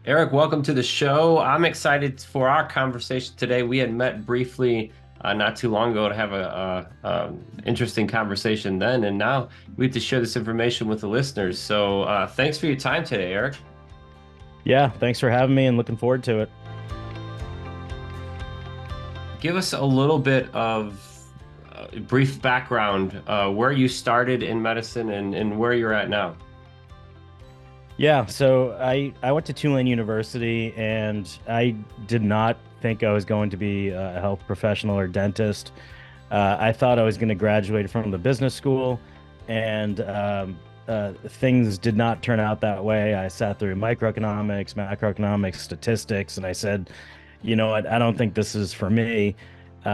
Eric, welcome to the show. I'm excited for our conversation today. We had met briefly not too long ago to have a interesting conversation then, and now we have to share this information with the listeners. So thanks for your time today, Eric. Yeah, thanks for having me and looking forward to it. Give us a little bit of brief background, where you started in medicine and where you're at now. Yeah, so I went to Tulane University and I did not think I was going to be a health professional or dentist. I thought I was going to graduate from the business school, and things did not turn out that way. I sat through microeconomics, macroeconomics, statistics, and I said, you know what, I don't think this is for me.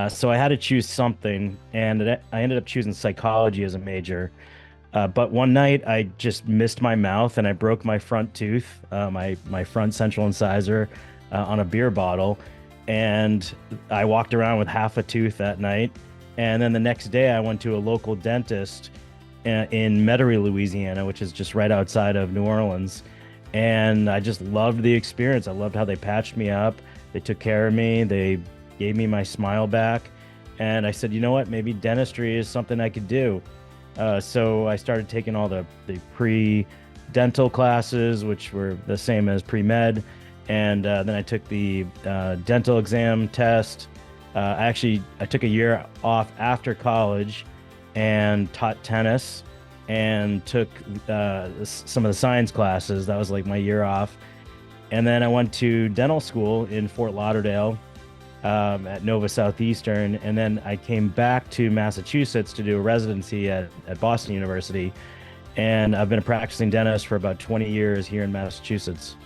So I had to choose something, and I ended up choosing psychology as a major. But one night I just missed my mouth and I broke my front tooth, my front central incisor, on a beer bottle, and I walked around with half a tooth that night. And then the next day I went to a local dentist in Metairie, Louisiana, which is just right outside of New Orleans. And I just loved the experience. I loved how they patched me up. They took care of me. They gave me my smile back. And I said, you know what? Maybe dentistry is something I could do. So I started taking all the pre-dental classes, which were the same as pre-med. And then I took the dental exam test. I took a year off after college and taught tennis and took some of the science classes. That was like my year off. And then I went to dental school in Fort Lauderdale, at Nova Southeastern, and then I came back to Massachusetts to do a residency at Boston University, and I've been a practicing dentist for about 20 years here in Massachusetts.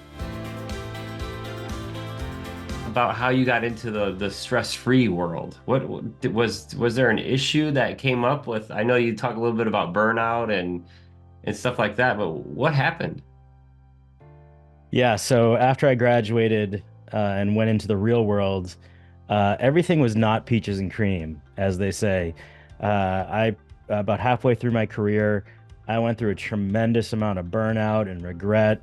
About how you got into the stress-free world. Was there an issue that came up with? I know you talk a little bit about burnout and stuff like that, but what happened? Yeah, so after I graduated and went into the real world, everything was not peaches and cream, as they say. I About halfway through my career, I went through a tremendous amount of burnout and regret.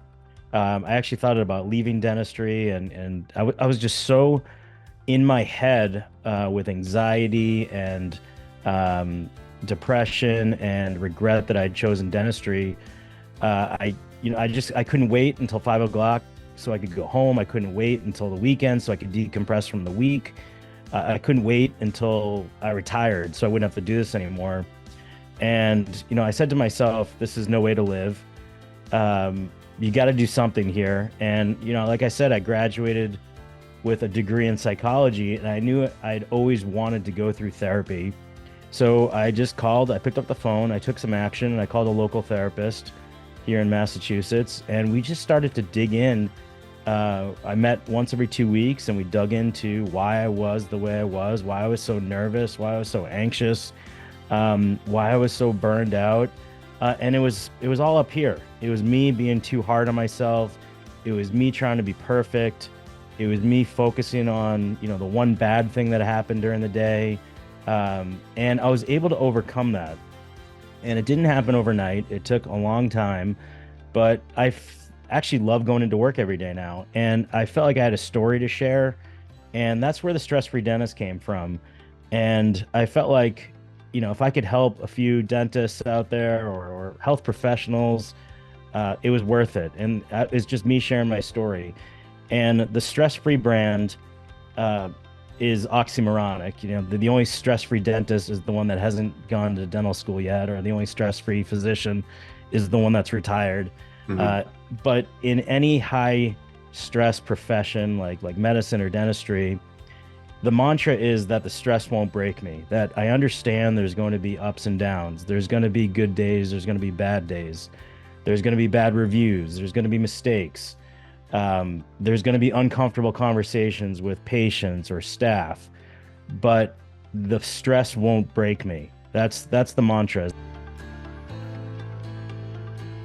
I actually thought about leaving dentistry, and I was just so in my head with anxiety and um, depression and regret that I'd chosen dentistry. I couldn't wait until 5 o'clock so I could go home. I couldn't wait until the weekend so I could decompress from the week. I couldn't wait until I retired so I wouldn't have to do this anymore. And, I said to myself, this is no way to live. You got to do something here. And, like I said, I graduated with a degree in psychology, and I knew I'd always wanted to go through therapy. So I picked up the phone, I took some action, and I called a local therapist here in Massachusetts, and we just started to dig in. I met once every 2 weeks, and we dug into why I was the way I was, why I was so nervous, why I was so anxious, why I was so burned out. And it was all up here. It was me being too hard on myself. It was me trying to be perfect. It was me focusing on, the one bad thing that happened during the day. And I was able to overcome that. And it didn't happen overnight. It took a long time, but actually love going into work every day now. And I felt like I had a story to share. And that's where the stress-free dentist came from. And I felt like, if I could help a few dentists out there or health professionals, it was worth it. And it's just me sharing my story. And the stress-free brand is oxymoronic. The only stress-free dentist is the one that hasn't gone to dental school yet, or the only stress-free physician is the one that's retired. Mhm. Uh, but in any high stress profession like medicine or dentistry, the mantra is that the stress won't break me, that I understand there's going to be ups and downs. There's going to be good days. There's going to be bad days. There's going to be bad reviews. There's going to be mistakes. There's going to be uncomfortable conversations with patients or staff, but the stress won't break me. That's the mantra.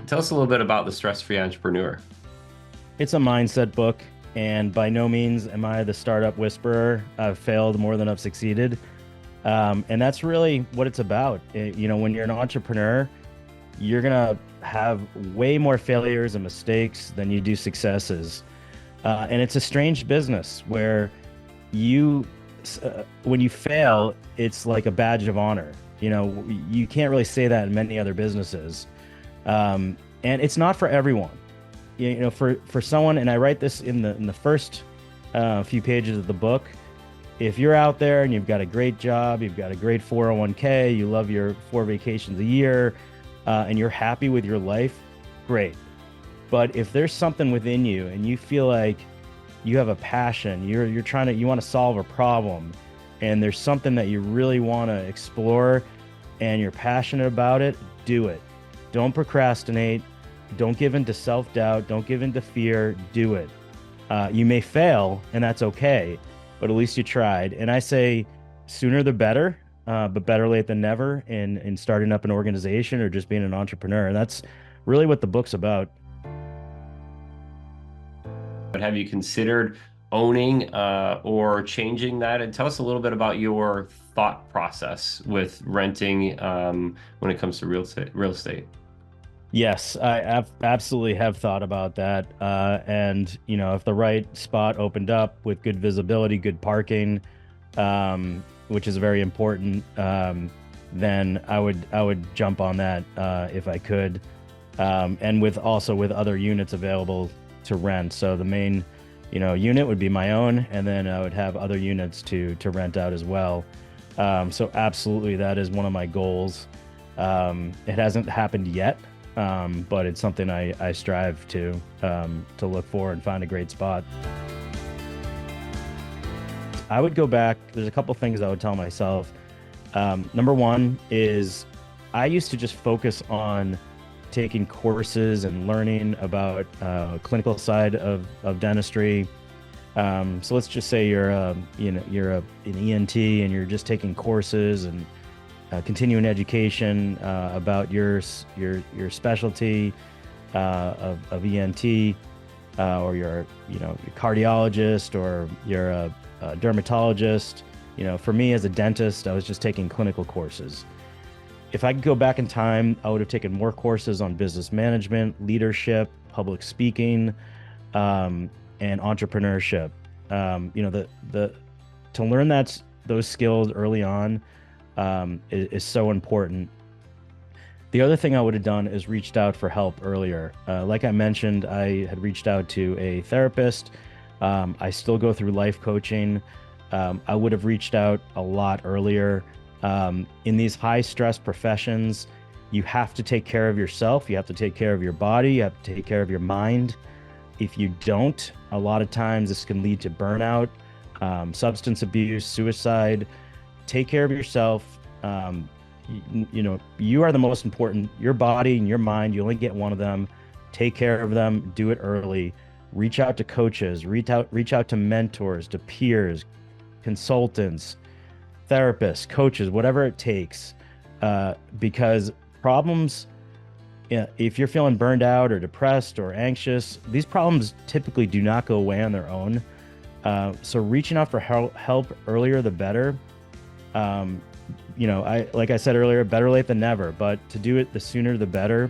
Tell us a little bit about the stress-free entrepreneur. It's a mindset book, and by no means am I the startup whisperer. I've failed more than I've succeeded. And that's really what it's about. When you're an entrepreneur, you're gonna have way more failures and mistakes than you do successes. And it's a strange business where you, when you fail, it's like a badge of honor. You know, you can't really say that in many other businesses. And it's not for everyone. You know, for someone, and I write this in the first few pages of the book. If you're out there and you've got a great job, you've got a great 401k, you love your 4 vacations a year, and you're happy with your life, great. But if there's something within you and you feel like you have a passion, you want to solve a problem, and there's something that you really want to explore and you're passionate about it, do it. Don't procrastinate. Don't give in to self-doubt. Don't give in to fear. Do it. You may fail, and that's okay, but at least you tried. And I say sooner the better, but better late than never in starting up an organization or just being an entrepreneur. And that's really what the book's about. But have you considered owning or changing that? And tell us a little bit about your thought process with renting when it comes to real estate. Yes, I absolutely have thought about that. And, you know, if the right spot opened up with good visibility, good parking, which is very important, then I would jump on that if I could. And with other units available to rent. So the main, you know, unit would be my own, and then I would have other units to rent out as well. So absolutely, that is one of my goals. It hasn't happened yet. But it's something I strive to look for and find a great spot. I would go back. There's a couple things I would tell myself. Number one is I used to just focus on taking courses and learning about clinical side of dentistry. So let's just say you're an ENT and you're just taking courses and continuing education about your specialty of ENT, or you're a cardiologist, or you're a dermatologist. You know, for me as a dentist, I was just taking clinical courses. If I could go back in time, I would have taken more courses on business management, leadership, public speaking, and entrepreneurship. You know, to learn those skills early on is so important. The other thing I would have done is reached out for help earlier. Like I mentioned, I had reached out to a therapist. I still go through life coaching. I would have reached out a lot earlier. In these high stress professions, you have to take care of yourself. You have to take care of your body. You have to take care of your mind. If you don't, a lot of times this can lead to burnout, substance abuse, suicide. Take care of yourself. You know, you are the most important. Your body and your mind, you only get one of them. Take care of them. Do it early. Reach out to coaches. Reach out to mentors, to peers, consultants, therapists, coaches, whatever it takes. Because problems, if you're feeling burned out or depressed or anxious, these problems typically do not go away on their own. So reaching out for help earlier, the better. You know, like I said earlier, better late than never, but to do it the sooner the better.